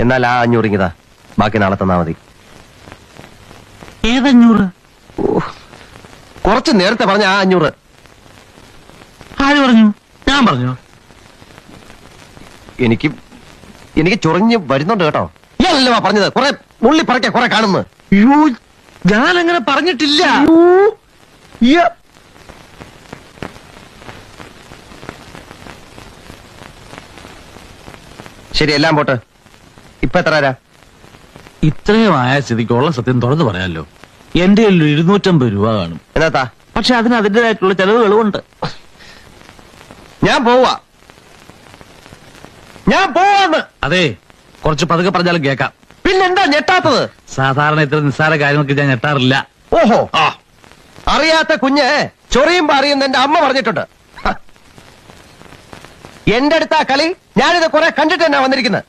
എന്നാൽ ആ 500 ഇങ്ങിതാ, ബാക്കി നാളെ തന്നാ മതി. ഏതഞ്ഞൂറ്? കുറച്ച് നേരത്തെ പറഞ്ഞ ആ 500. ആര് പറഞ്ഞു? ഞാൻ പറഞ്ഞു? എനിക്ക് ചൊറിഞ്ഞ് വരുന്നുണ്ട് കേട്ടോ. ഇയാളല്ലോ പറഞ്ഞത് കുറെ ഉള്ളി പറക്കെ കുറെ കാണുന്നു. അയ്യോ, ഞാൻ അങ്ങനെ പറഞ്ഞിട്ടില്ല. ശരി, എല്ലാം പോട്ട്. ഇപ്പൊ എത്ര തരാ? ഇത്രയും ആയ സ്ഥിതിക്കുള്ള സത്യം തുറന്നു പറയാമല്ലോ. എന്റെ 250 രൂപ കാണും. എന്നാത്താ? പക്ഷെ അതിന് അതിൻ്റെതായിട്ടുള്ള ചെലവുകളും ഉണ്ട്. ഞാൻ പോവാന്ന്. അതെ, കുറച്ച് പതുക്കെ പറഞ്ഞാലും കേൾക്കാം. പിന്നെന്താ ഞെട്ടാത്തത്? സാധാരണ ഇത്ര നിസ്സാര കാര്യങ്ങൾക്ക് ഞാൻ ഞെട്ടാറില്ല. ഓഹോ, അറിയാത്ത കുഞ്ഞ് ചൊറിയുമ്പോ അറിയുന്ന എന്റെ അമ്മ പറഞ്ഞിട്ടുണ്ട്. എന്റെ അടുത്താ കളി. ഞാനിത് കുറെ കണ്ടിട്ട് തന്നെ വന്നിരിക്കുന്നത്.